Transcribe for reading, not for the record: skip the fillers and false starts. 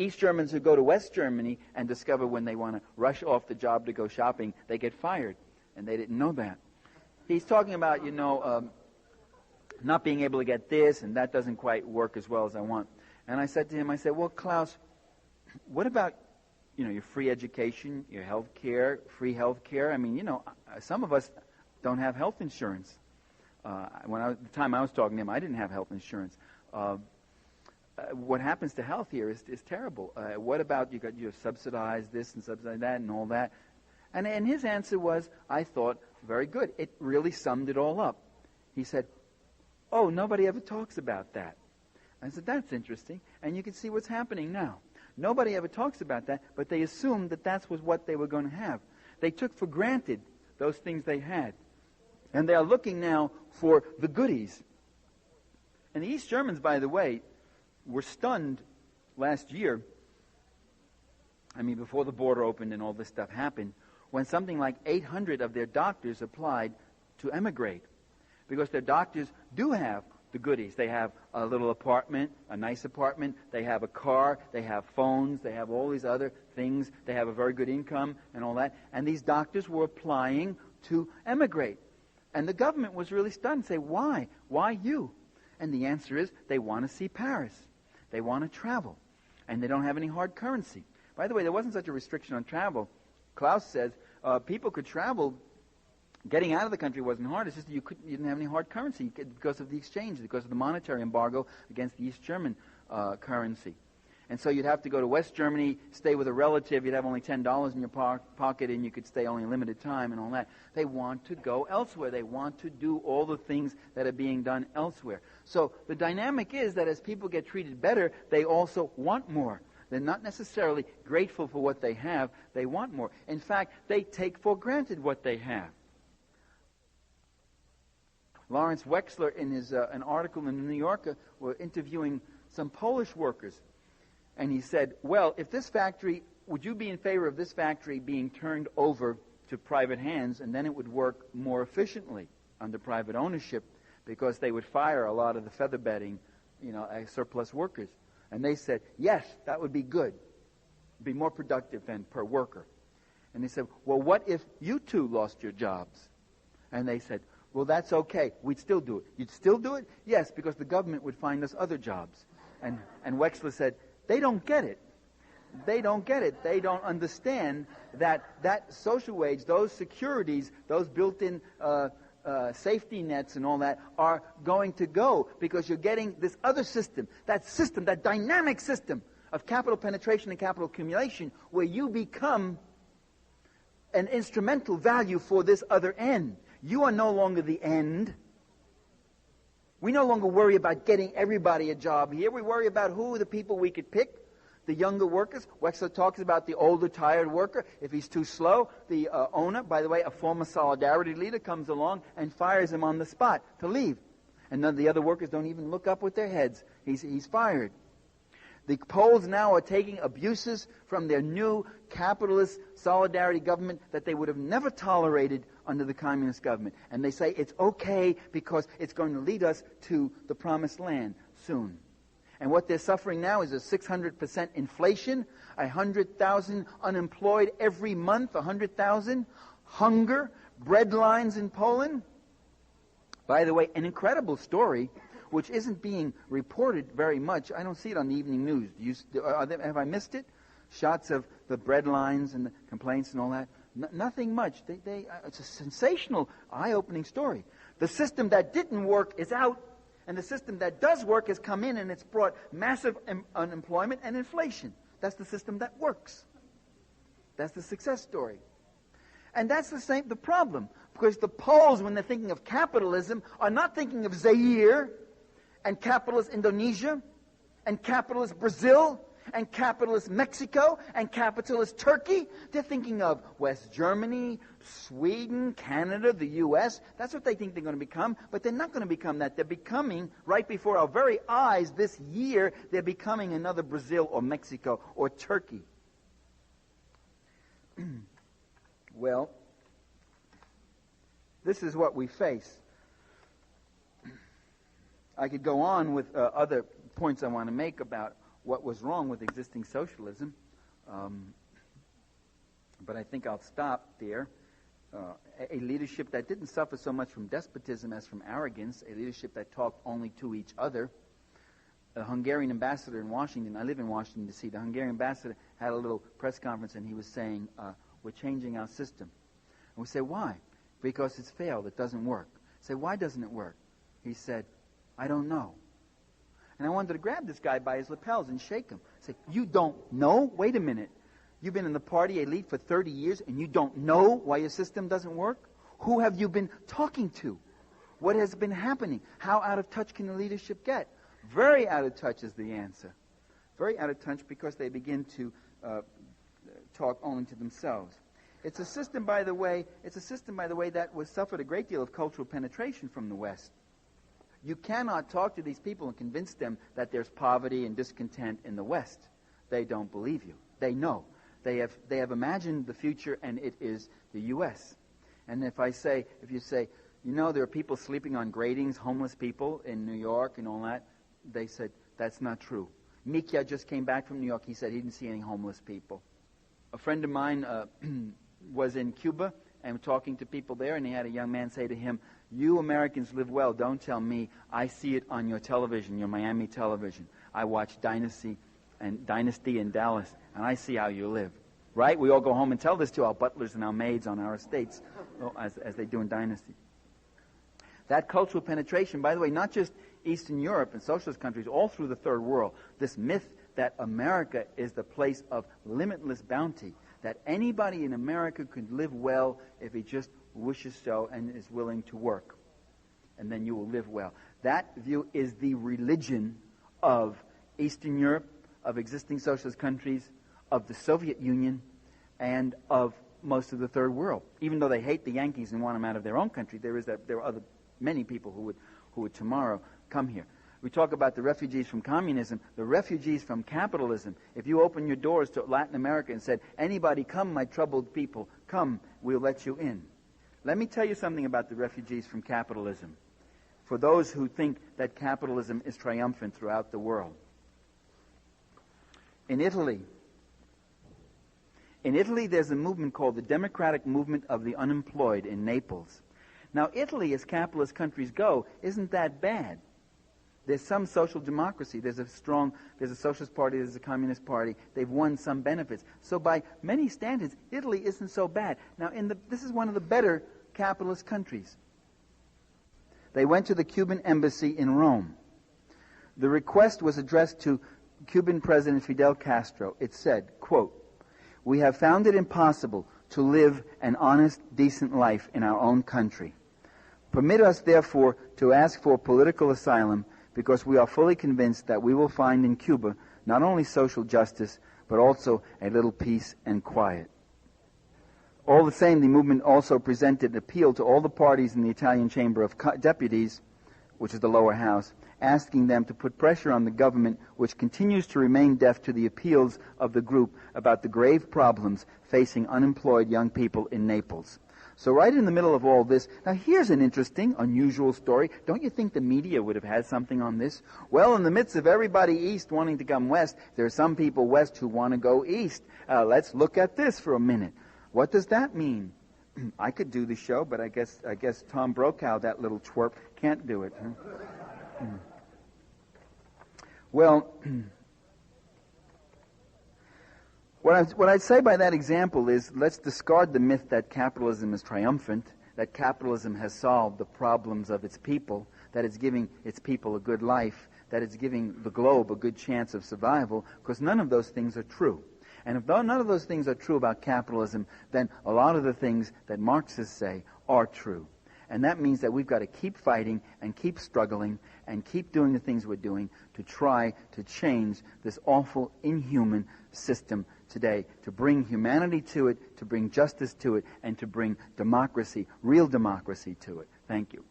East Germans who go to West Germany and discover when they want to rush off the job to go shopping, they get fired. And they didn't know that. He's talking about, not being able to get this, and that doesn't quite work as well as I want. And I said to him, well, Klaus, what about, your free education, your health care, free health care? I mean, some of us don't have health insurance. The time I was talking to him, I didn't have health insurance. What happens to health here is terrible. What about you subsidize this and subsidize that and all that? And his answer was, I thought, very good. It really summed it all up. He said, oh, nobody ever talks about that. I said, that's interesting. And you can see what's happening now. Nobody ever talks about that, but they assumed that was what they were going to have. They took for granted those things they had. And they are looking now for the goodies. And the East Germans, by the way, were stunned last year, before the border opened and all this stuff happened, when something like 800 of their doctors applied to emigrate. Because their doctors do have the goodies. They have a little apartment, a nice apartment. They have a car. They have phones. They have all these other things. They have a very good income and all that. And these doctors were applying to emigrate. And the government was really stunned and say, why? Why you? And the answer is they want to see Paris. They want to travel. And they don't have any hard currency. By the way, there wasn't such a restriction on travel. Klaus says people could travel. Getting out of the country wasn't hard. It's just you didn't have any hard currency because of the exchange, because of the monetary embargo against the East German currency. And so you'd have to go to West Germany, stay with a relative. You'd have only $10 in your pocket, and you could stay only a limited time and all that. They want to go elsewhere. They want to do all the things that are being done elsewhere. So the dynamic is that as people get treated better, they also want more. They're not necessarily grateful for what they have. They want more. In fact, they take for granted what they have. Lawrence Wexler, in his an article in the New Yorker, were interviewing some Polish workers. And he said, well, if this factory, would you be in favor of this factory being turned over to private hands, and then it would work more efficiently under private ownership, because they would fire a lot of the feather bedding, surplus workers. And they said, yes, that would be good. It'd be more productive than per worker. And they said, well, what if you two lost your jobs? And they said, well, that's okay. We'd still do it. You'd still do it? Yes, because the government would find us other jobs. And Wexler said, they don't get it. They don't get it. They don't understand that social wage, those securities, those built-in safety nets and all that are going to go because you're getting this other system, that dynamic system of capital penetration and capital accumulation, where you become an instrumental value for this other end. You are no longer the end. We no longer worry about getting everybody a job here. We worry about who are the people we could pick. The younger workers. Wexler talks about the older, tired worker. If he's too slow, the owner, by the way, a former Solidarity leader, comes along and fires him on the spot to leave. And none of the other workers don't even look up with their heads. He's fired. The Poles now are taking abuses from their new capitalist solidarity government that they would have never tolerated under the communist government. And they say it's okay because it's going to lead us to the promised land soon. And what they're suffering now is a 600% inflation, 100,000 unemployed every month, 100,000, hunger, bread lines in Poland. By the way, an incredible story, which isn't being reported very much. I don't see it on the evening news. Have I missed it? Shots of the bread lines and the complaints and all that. Nothing much. It's a sensational, eye-opening story. The system that didn't work is out. And the system that does work has come in, and it's brought massive unemployment and inflation. That's the system that works. That's the success story. And that's the problem. Because the Poles, when they're thinking of capitalism, are not thinking of Zaire and capitalist Indonesia and capitalist Brazil and capitalist Mexico and capitalist Turkey. They're thinking of West Germany, Sweden, Canada, the U.S. That's what they think they're going to become, but they're not going to become that. They're becoming, right before our very eyes this year, they're becoming another Brazil or Mexico or Turkey. Well, this is what we face. I could go on with other points I want to make about what was wrong with existing socialism. But I think I'll stop there. A leadership that didn't suffer so much from despotism as from arrogance, a leadership that talked only to each other. The Hungarian ambassador in Washington, I live in Washington, D.C., the Hungarian ambassador had a little press conference and he was saying, we're changing our system. And we say, why? Because it's failed, it doesn't work. I say, why doesn't it work? He said, I don't know. And I wanted to grab this guy by his lapels and shake him. Say, you don't know? Wait a minute. You've been in the party elite for 30 years and you don't know why your system doesn't work? Who have you been talking to? What has been happening? How out of touch can the leadership get? Very out of touch is the answer. Very out of touch because they begin to talk only to themselves. It's a system, by the way, that was suffered a great deal of cultural penetration from the West. You cannot talk to these people and convince them that there's poverty and discontent in the West. They don't believe you. They know. They have imagined the future, and it is the U.S. And if you say, you know, there are people sleeping on gratings, homeless people in New York and all that, they said, that's not true. Mikia just came back from New York. He said he didn't see any homeless people. A friend of mine was in Cuba and talking to people there, and he had a young man say to him, you Americans live well. Don't tell me. I see it on your television, your Miami television. I watch Dynasty in Dallas, and I see how you live. Right? We all go home and tell this to our butlers and our maids on our estates, as they do in Dynasty. That cultural penetration, by the way, not just Eastern Europe and socialist countries, all through the Third World, this myth that America is the place of limitless bounty, that anybody in America could live well if he just wishes so and is willing to work, and then you will live well. That view is the religion of Eastern Europe, of existing socialist countries, of the Soviet Union, and of most of the Third World. Even though they hate the Yankees and want them out of their own country, there are many people who would tomorrow come here. We talk about the refugees from communism, the refugees from capitalism. If you open your doors to Latin America and said, anybody come, my troubled people, come, we'll let you in. Let me tell you something about the refugees from capitalism, for those who think that capitalism is triumphant throughout the world. In Italy, there's a movement called the Democratic Movement of the Unemployed in Naples. Now, Italy, as capitalist countries go, isn't that bad. There's some social democracy. There's a socialist party, there's a communist party. They've won some benefits. So by many standards, Italy isn't so bad. Now, this is one of the better capitalist countries. They went to the Cuban embassy in Rome. The request was addressed to Cuban President Fidel Castro. It said, quote, we have found it impossible to live an honest, decent life in our own country. Permit us, therefore, to ask for political asylum because we are fully convinced that we will find in Cuba not only social justice, but also a little peace and quiet. All the same, the movement also presented an appeal to all the parties in the Italian Chamber of Deputies, which is the lower house, asking them to put pressure on the government, which continues to remain deaf to the appeals of the group about the grave problems facing unemployed young people in Naples. So right in the middle of all this, now here's an interesting, unusual story. Don't you think the media would have had something on this? Well, in the midst of everybody east wanting to come west, there are some people west who want to go east. Let's look at this for a minute. What does that mean? I could do the show, but I guess Tom Brokaw, that little twerp, can't do it. Huh? Well, what I'd say by that example is let's discard the myth that capitalism is triumphant, that capitalism has solved the problems of its people, that it's giving its people a good life, that it's giving the globe a good chance of survival, because none of those things are true. And if none of those things are true about capitalism, then a lot of the things that Marxists say are true. And that means that we've got to keep fighting and keep struggling and keep doing the things we're doing to try to change this awful, inhuman system today, to bring humanity to it, to bring justice to it, and to bring democracy, real democracy to it. Thank you.